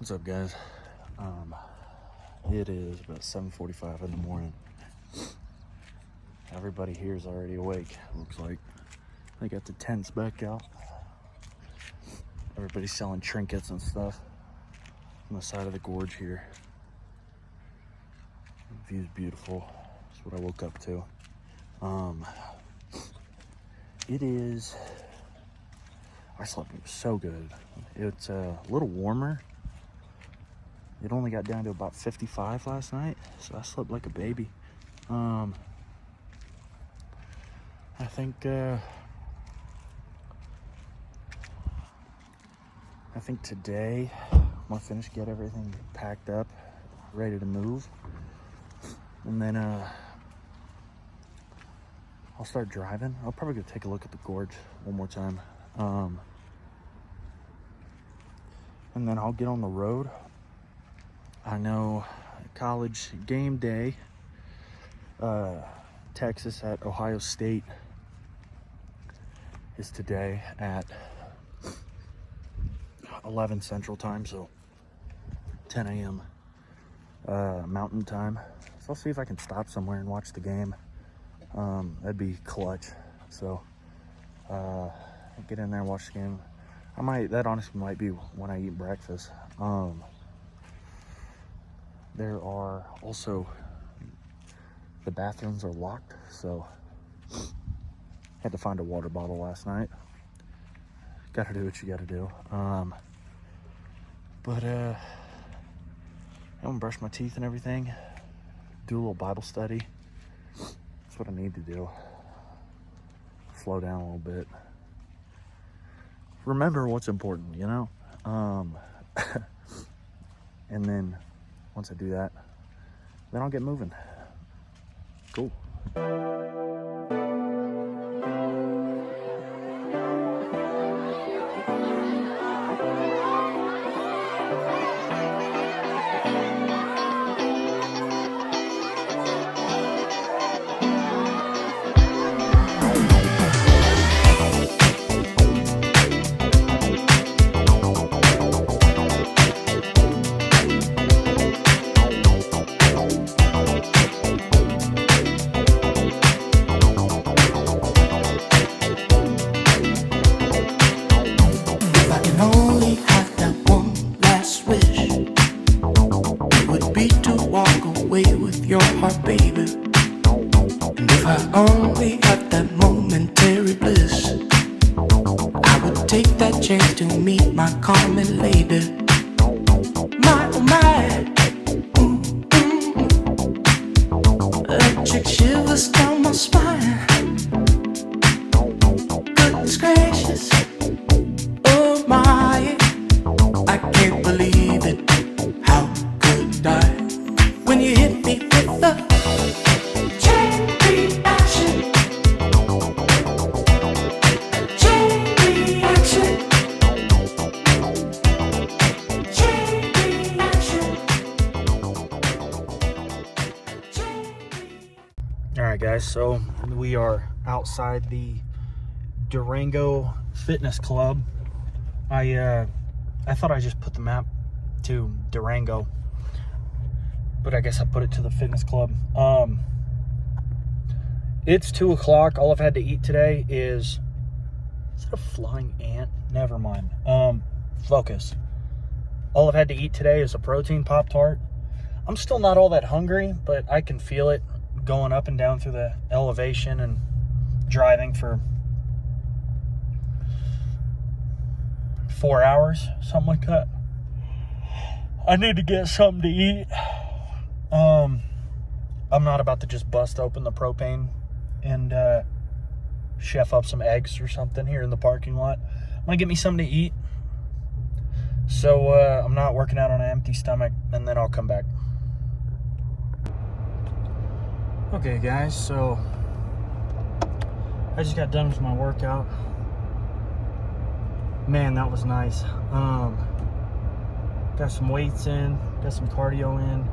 What's up, guys? It is about 7:45 in the morning. Everybody here is already awake, looks like. They got the tents back out. Everybody's selling trinkets and stuff on the side of the gorge here. The view's beautiful. That's what I woke up to. I slept so good. It's a little warmer. It only got down to about 55 last night, so I slept like a baby. I think today I'm gonna finish, get everything packed up, ready to move, and then I'll start driving. I'll probably go take a look at the gorge one more time, and then I'll get on the road. I know college game day, Texas at Ohio State is today at 11 Central Time, so 10 a.m. Mountain Time. So I'll see if I can stop somewhere and watch the game. That'd be clutch. So get in there and watch the game. That honestly might be when I eat breakfast. There are also, the bathrooms are locked, so had to find a water bottle last night. Gotta do what you gotta do. I'm gonna brush my teeth and everything, do a little Bible study. That's what I need to do. Slow down a little bit. Remember what's important, you know? And then once I do that, then I'll get moving. Cool. With your heart, baby. And if I only had that momentary bliss, I would take that chance to meet my calming lady. My, oh my, electric shivers down my spine. Goodness gracious, oh my, I can't believe it. How could I? When you hit me with the chain reaction, chain reaction, chain reaction. All right, guys, so we are outside the Durango Fitness Club. I thought I just put the map to Durango, but I guess I put it to the fitness club. It's 2 o'clock. All I've had to eat today is it a flying ant? Never mind. Focus. All I've had to eat today is a protein Pop-Tart. I'm still not all that hungry, but I can feel it going up and down through the elevation and driving for 4 hours, something like that. I need to get something to eat. I'm not about to just bust open the propane and chef up some eggs or something here in the parking lot. I'm gonna get me something to eat, so I'm not working out on an empty stomach, and then I'll come back. Okay, guys, so I just got done with my workout. Man, that was nice. Got some weights in, got some cardio in.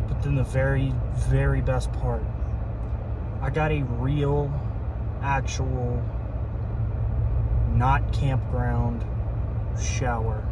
But then the very, very best part, I got a real, actual, not campground shower.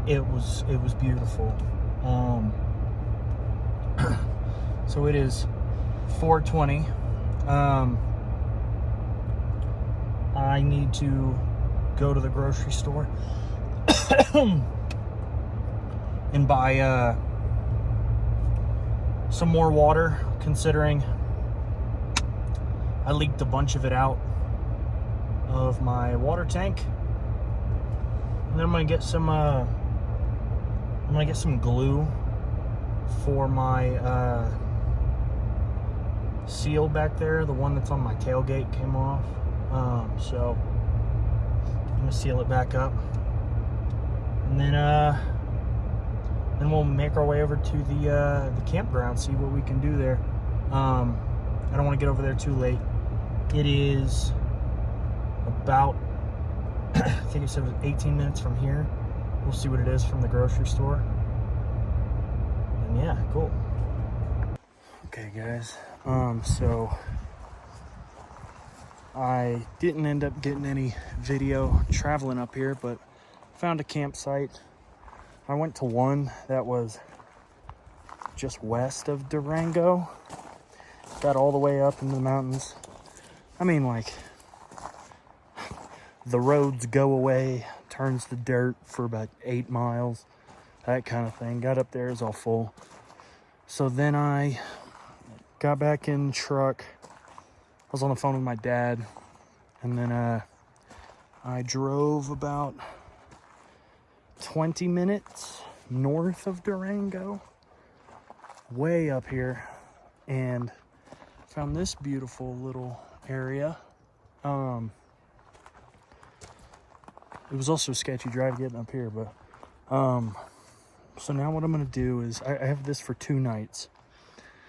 it was beautiful. So it is 4:20. I need to go to the grocery store and buy some more water, considering I leaked a bunch of it out of my water tank. And then I'm gonna get some glue for my seal back there. The one that's on my tailgate came off. So I'm gonna seal it back up, and then we'll make our way over to the campground, see what we can do there. I don't want to get over there too late. It is about I think it said it was 18 minutes from here. We'll see what it is from the grocery store. And yeah, cool. Okay, guys. So I didn't end up getting any video traveling up here, but found a campsite. I went to one that was just west of Durango. Got all the way up in the mountains. I mean, like, the roads go away, turns to dirt for about 8 miles, that kind of thing. Got up there, it was all full. So then I got back in the truck. I was on the phone with my dad, and then I drove about 20 minutes north of Durango, way up here, and found this beautiful little area. It was also a sketchy drive getting up here, but so now what I'm gonna do is I have this for 2 nights.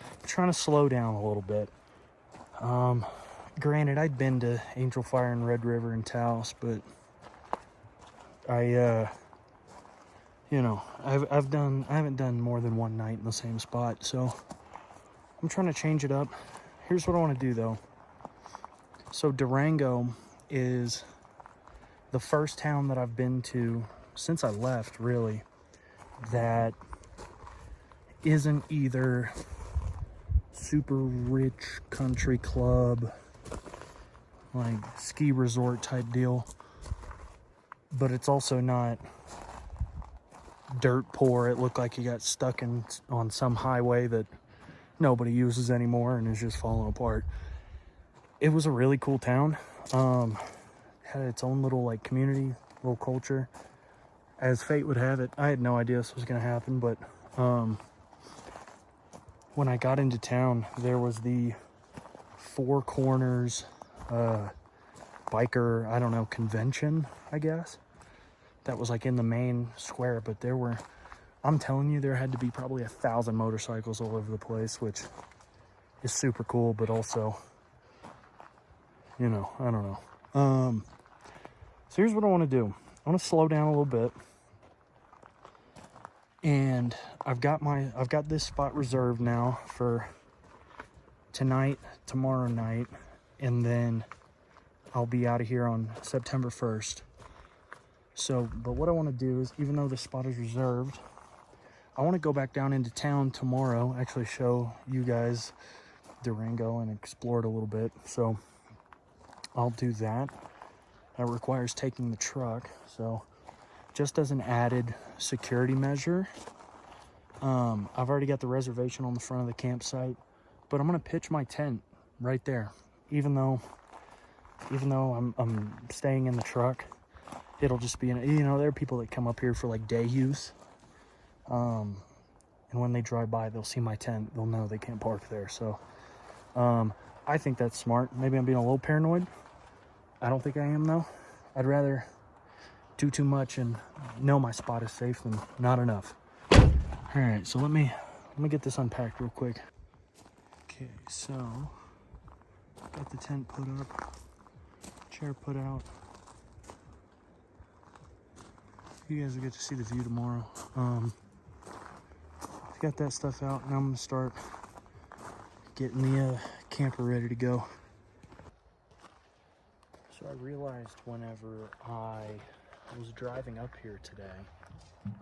I'm trying to slow down a little bit. Granted, I'd been to Angel Fire and Red River and Taos, but I haven't done more than 1 night in the same spot, so I'm trying to change it up. Here's what I want to do though. So Durango is the first town that I've been to since I left, really, that isn't either super rich country club, like ski resort type deal, but it's also not dirt poor. It looked like you got stuck on some highway that nobody uses anymore and is just falling apart. It was a really cool town. Had its own little like community, little culture. As fate would have it, I had no idea this was gonna happen, but when I got into town, there was the Four Corners biker, I don't know, convention, I guess. That was like in the main square, but there were, I'm telling you, there had to be probably 1,000 motorcycles all over the place, which is super cool, but also, you know, I don't know. So here's what I want to do. I want to slow down a little bit, and I've got this spot reserved now for tonight, tomorrow night, and then I'll be out of here on September 1st. So, but what I want to do is, even though this spot is reserved, I want to go back down into town tomorrow, actually show you guys Durango and explore it a little bit. So I'll do that. That requires taking the truck, so just as an added security measure, I've already got the reservation on the front of the campsite, but I'm gonna pitch my tent right there. Even though I'm staying in the truck, it'll just be there are people that come up here for like day use, and when they drive by, they'll see my tent, they'll know they can't park there. So I think that's smart. Maybe I'm being a little paranoid. I don't think I am, though. I'd rather do too much and know my spot is safe than not enough. All right, so let me get this unpacked real quick. Okay, so got the tent put up, chair put out. You guys will get to see the view tomorrow. Got that stuff out, now I'm gonna start getting the camper ready to go. So I realized whenever I I was driving up here today.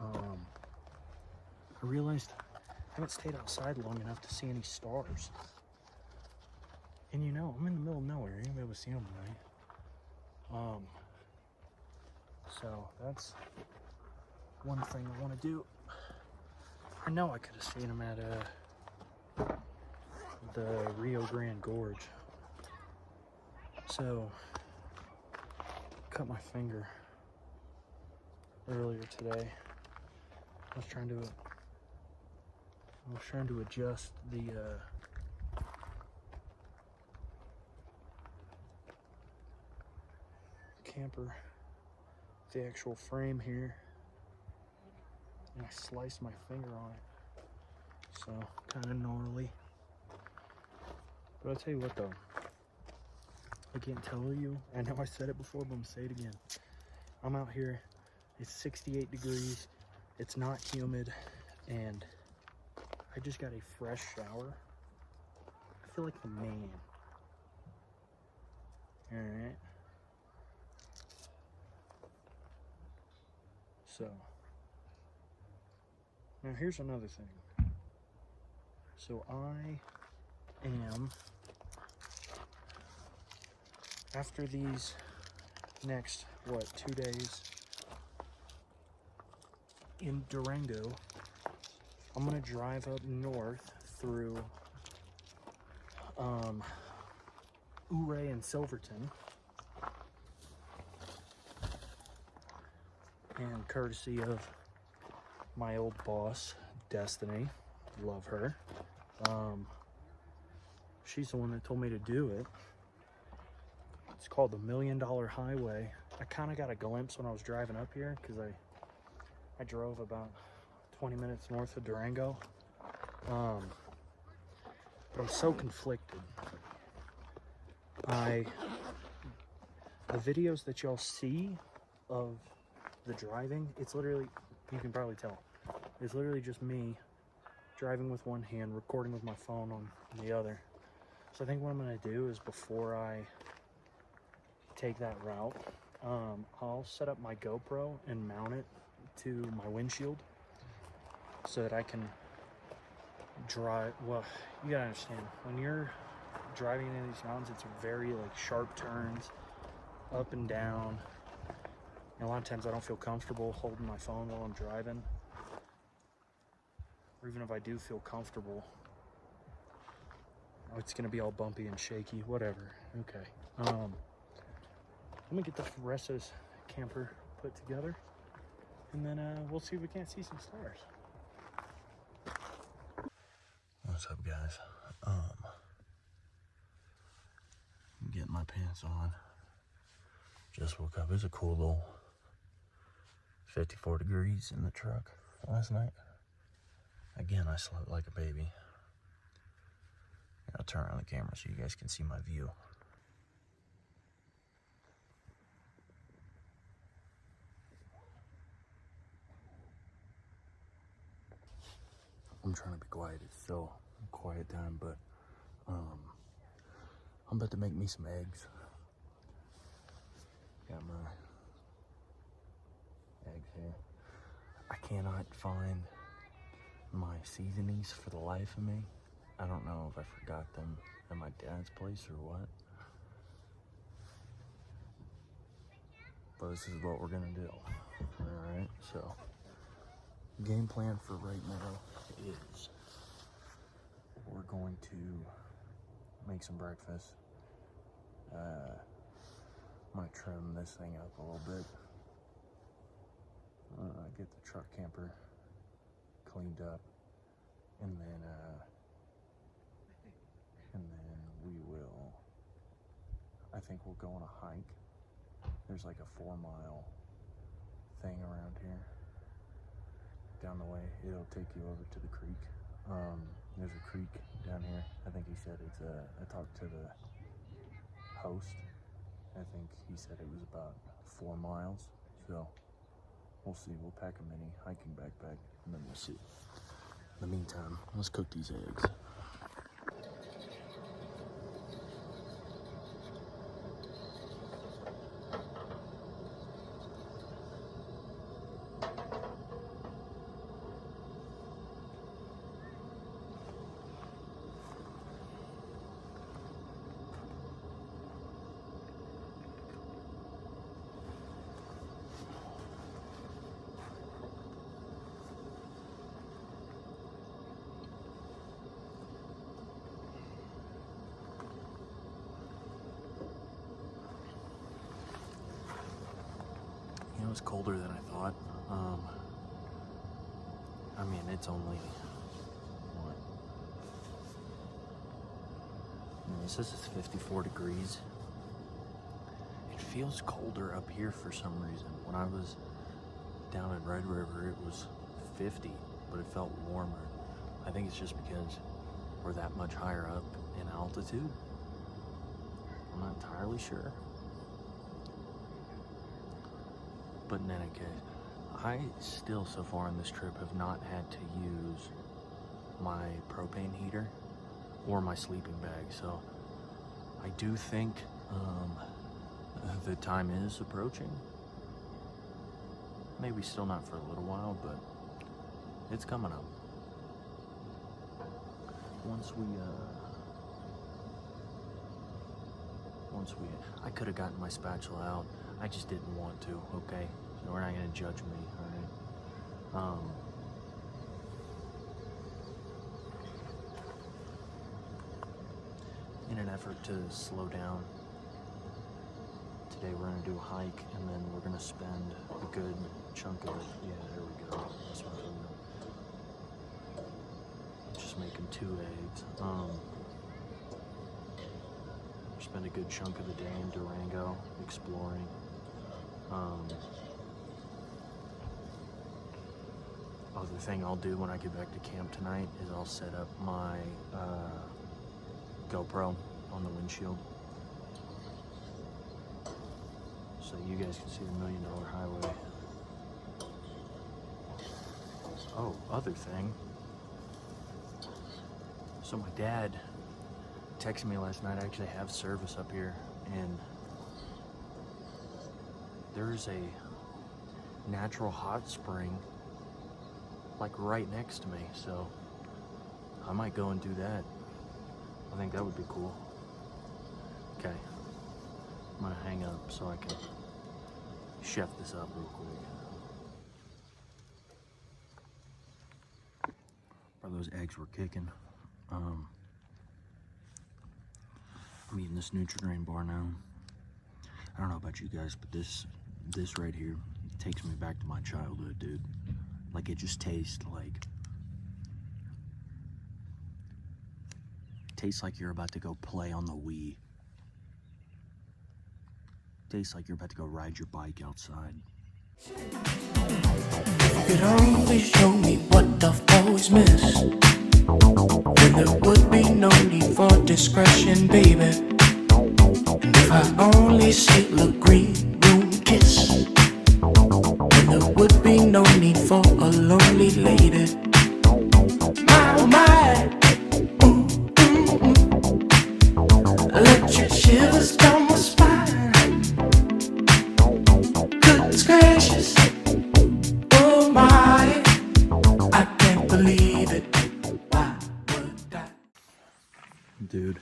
I realized I haven't stayed outside long enough to see any stars. And you know, I'm in the middle of nowhere. You're gonna be able to see them tonight. So that's one thing I want to do. I know I could have seen them at the Rio Grande Gorge. So, cut my finger earlier today. I was trying to adjust the camper, the actual frame here, and I sliced my finger on it. So, kind of gnarly. But I'll tell you what though, I can't tell you, I know I said it before, but I'm gonna say it again. I'm out here, it's 68 degrees, it's not humid, and I just got a fresh shower. I feel like the man. All right. So, now here's another thing. So I am, after these next, 2 days in Durango, I'm gonna drive up north through Ouray and Silverton, and courtesy of my old boss, Destiny, love her. She's the one that told me to do it. It's called the $1 Million Highway. I kind of got a glimpse when I was driving up here because I drove about 20 minutes north of Durango. But I'm so conflicted. The videos that y'all see of the driving, it's literally, you can probably tell, it's literally just me driving with one hand, recording with my phone on the other. So I think what I'm gonna do is, before I take that route, I'll set up my GoPro and mount it to my windshield so that I can drive. Well, you gotta understand, when you're driving in these mountains, it's very like sharp turns, up and down, and a lot of times I don't feel comfortable holding my phone while I'm driving, or even if I do feel comfortable, it's gonna be all bumpy and shaky, whatever. Okay, I'm gonna get the rest of this camper put together, and then we'll see if we can't see some stars. What's up, guys? I'm getting my pants on. Just woke up. It's a cool little 54 degrees in the truck last night. Again, I slept like a baby. I'll turn around the camera so you guys can see my view. I'm trying to be quiet. It's still a quiet time, but I'm about to make me some eggs. Got my eggs here. I cannot find my seasonings for the life of me. I don't know if I forgot them at my dad's place or what. But this is what we're gonna do. Alright, so game plan for right now is we're going to make some breakfast. I'm gonna trim this thing up a little bit. Get the truck camper cleaned up, and then we will, I think we'll go on a hike. There's like a 4-mile thing around here. Down the way, it'll take you over to the creek. There's a creek down here. I think he said it's I talked to the host. I think he said it was about 4 miles. So we'll see. We'll pack a mini hiking backpack, and then we'll see. In the meantime, let's cook these eggs. was colder than I thought. I mean, it's only, what? It says it's 54 degrees. It feels colder up here for some reason. When I was down at Red River, it was 50, but it felt warmer. I think it's just because we're that much higher up in altitude. I'm not entirely sure. But in any case, I still, so far on this trip, have not had to use my propane heater or my sleeping bag. So I do think the time is approaching. Maybe still not for a little while, but it's coming up. Once we, I could have gotten my spatula out. I just didn't want to, okay? So we're not gonna judge me, all right? In an effort to slow down, today we're gonna do a hike, and then we're gonna spend a good chunk of it. Yeah, there we go. That's what I'm doing. Just making 2 eggs. Spend a good chunk of the day in Durango exploring. Other thing I'll do when I get back to camp tonight is I'll set up my GoPro on the windshield so you guys can see the $1 Million Highway. Oh, other thing. So my dad texted me last night. I actually have service up here, and there's a natural hot spring like right next to me, so I might go and do that. I think that would be cool. Okay, I'm gonna hang up so I can chef this up real quick. Bro, those eggs were kicking. I'm eating this Nutri-Grain bar now. I don't know about you guys, but this right here takes me back to my childhood, dude. Like, it just tastes like you're about to go play on the Wii. Tastes like you're about to go ride your bike outside. If you could only show me what I've always missed, then there would be no need for discretion, baby. And if I only steal a green room kiss, then there would be no need for a lonely lady. My, oh my, electric shivers down my spine. Goodness gracious, oh my, I can't believe it. Why would I? Dude,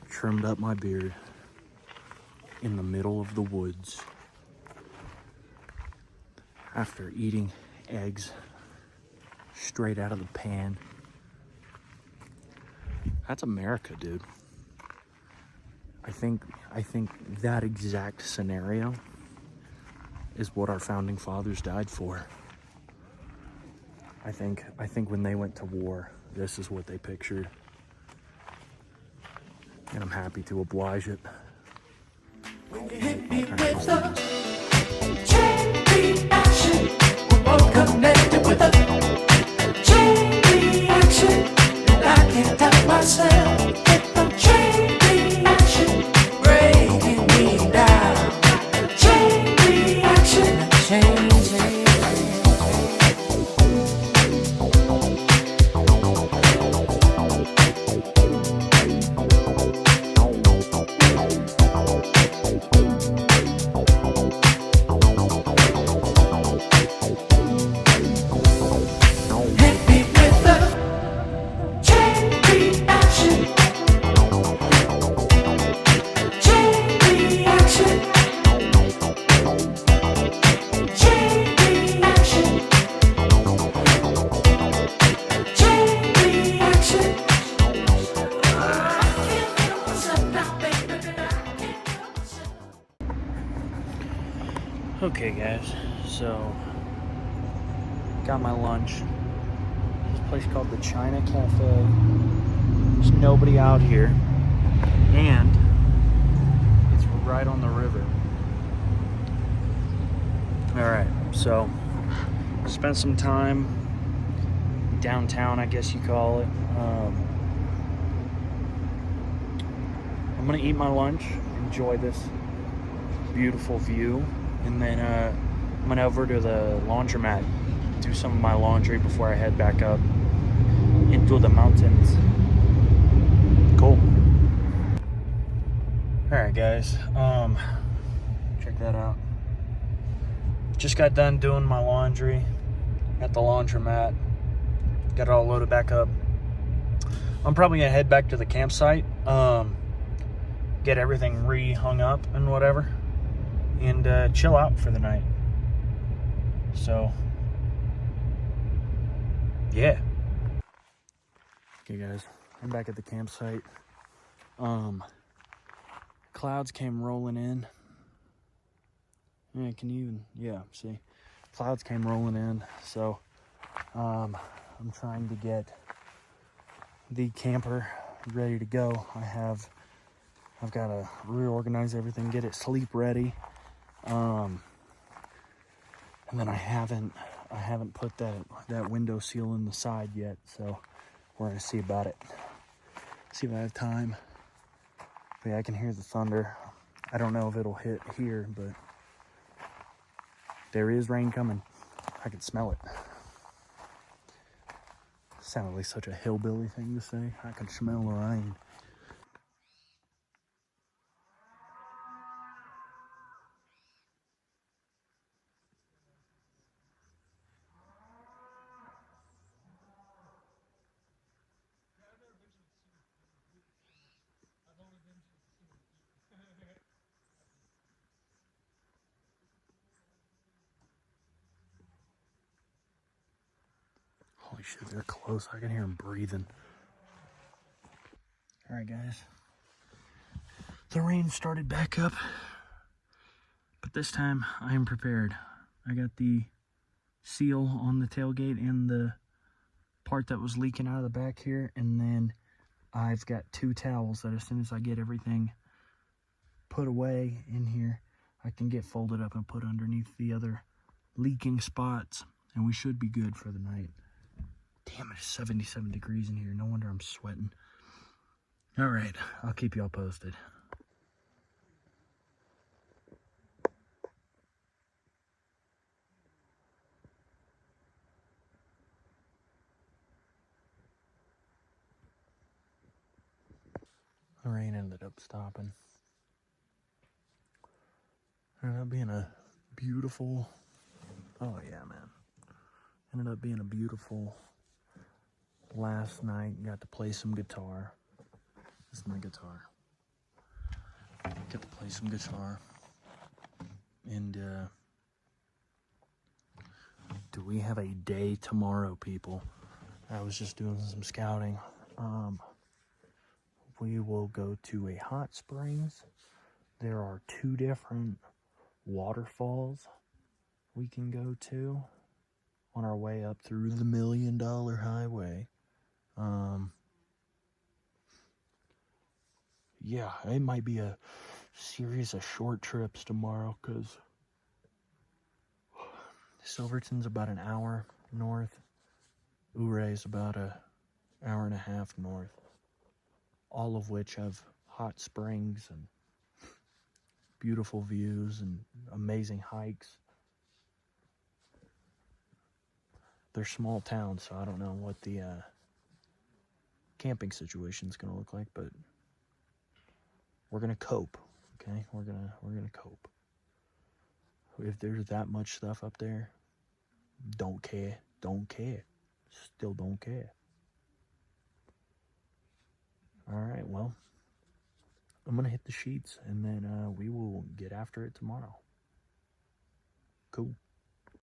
trimmed up my beard in the middle of the woods after eating eggs straight out of the pan. That's America, dude. I think that exact scenario is what our founding fathers died for. I think when they went to war, this is what they pictured. And I'm happy to oblige it. When you hit me with the chain reaction, we're all connected with a chain reaction, and I can't help myself. Get the chain reaction, breaking me down. Chain reaction, chain. Okay, guys, so got my lunch. This place called the China Cafe. There's nobody out here, and it's right on the river. All right, so spent some time downtown, I guess you call it. I'm gonna eat my lunch, enjoy this beautiful view, and then I'm gonna over to the laundromat, do some of my laundry before I head back up into the mountains. Cool. All right, guys. Check that out. Just got done doing my laundry at the laundromat. Got it all loaded back up. I'm probably gonna head back to the campsite, get everything re-hung up and whatever, and chill out for the night. So, yeah. Okay, guys, I'm back at the campsite. Clouds came rolling in. Yeah, can you even, yeah, see? Clouds came rolling in, so I'm trying to get the camper ready to go. I've got to reorganize everything, get it sleep ready. And then I haven't put that window seal in the side yet, so we're gonna see about it. See if I have time. But yeah, I can hear the thunder. I don't know if it'll hit here, but there is rain coming. I can smell it. Sounded like such a hillbilly thing to say. I can smell the rain. Holy shit, they're close. I can hear them breathing. All right, guys. The rain started back up, but this time I am prepared. I got the seal on the tailgate and the part that was leaking out of the back here, and then I've got 2 towels that as soon as I get everything put away in here, I can get folded up and put underneath the other leaking spots, and we should be good for the night. Damn, it's 77 degrees in here. No wonder I'm sweating. All right, I'll keep y'all posted. The rain ended up stopping. Ended up being a beautiful, oh yeah, man. Ended up being a beautiful last night. Got to play some guitar. This is my guitar. Got to play some guitar. And do we have a day tomorrow, people? I was just doing some scouting. We will go to a hot springs. There are 2 different waterfalls we can go to on our way up through the $1 Million Highway. Yeah, it might be a series of short trips tomorrow, because Silverton's about an hour north. Ouray's about an hour and a half north. All of which have hot springs and beautiful views and amazing hikes. They're small towns, so I don't know what the camping situation is going to look like, but we're going to cope, okay? We're gonna cope. If there's that much stuff up there, don't care. Still don't care. All right, well, I'm going to hit the sheets, and then we will get after it tomorrow. Cool.